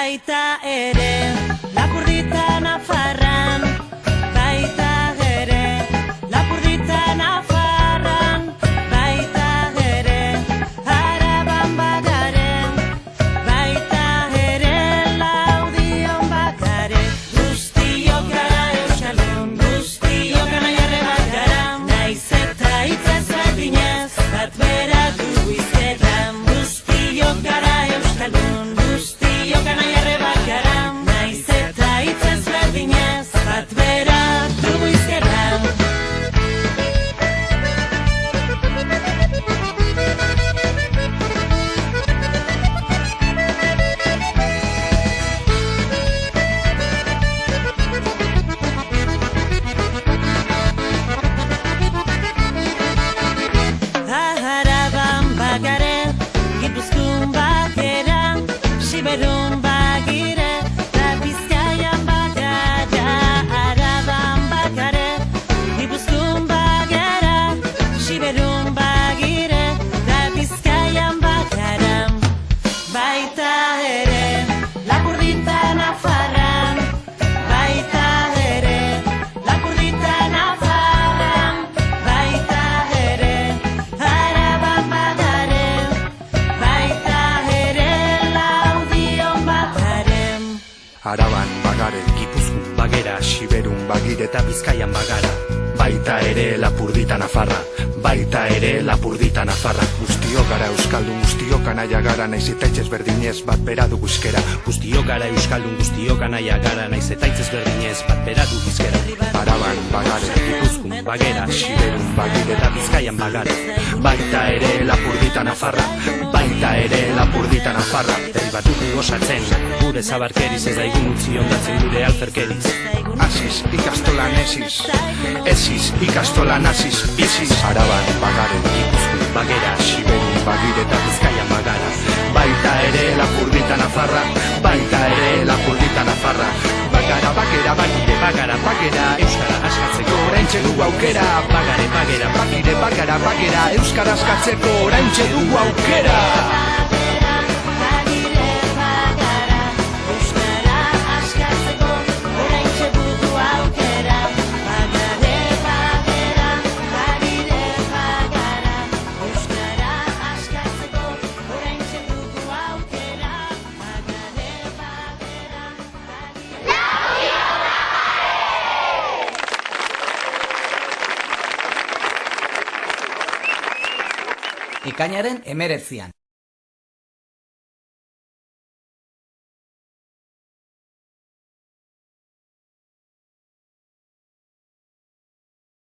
baita ere Lapurdita Nafarran, baita ere Lapurdita Nafarran, baita ere Araban bagaren, baita ere Laudion bagare. Guztiok gara euskaldun, guztiok anaiarre bat gara, naiz eta hitz ezberdinez bat bera dugu izketan. Guztiok gara euskaldun, guztiok anaiarre bat gara, naiz eta hitz ezberdinez bat bera dugu izketan. Araban bagare, Gipuzkoan bagera, Siberun bagire, da Bizkaian bagara. Araban bagare, Gipuzkoan bagera, Siberun bagire, da Bizkaian bagara. Baita ere Lapurdita Nafarran, baita ere Lapurdita Nafarran, baita ere Araban bagaren, baita ere Laudion bagaren. Araban bagare, Gipuzkoan bagera, Siberun bagire eta Bizkaian bagara. Baita ere Lapurdita Nafarra, baita ere Lapurdita Nafarra. Guztiok gara euskaldun, guztiok anaia gara, naiz eta hitz ezberdinez bat bera dugu izkera. Guztiok gara euskaldun, guztiok anaia gara, naiz eta hitz ezberdinez bat bera du bizkera. Araban bagare, Gipuzkoan bagera, Siberun bagire eta Bizkaian bagara. baita ere Lapurdita Nafarra, baita ere Lapurdita Nafarra. Herri bat dugu gozatzen, gure zabarkeriz ez daigun utzi ondatzen gure alferkeriz. Asiz ikastolan esiz, esiz ikastolan asiz, biziz. Araban bagare, Gipuzkoan bagera, Siberun bagire eta Bizkaian bagara. baita ere Lapurdita Nafarra, baita ere Lapurdita Nafarra. Bagara, bagera, bagire, Bagara, bagera, euskara askatzeko oraintxe dugu aukera. Bagare, bagera, Bagire, bagara, bagera, euskara askatzeko oraintxe dugu aukera. Bagire bagara, euskara askatzeko oraintxe dugu aukera. Bagare bagera, bagire bagara, euskara askatzeko oraintxe dugu aukera. Bagare bagera, Ekainaren 19an.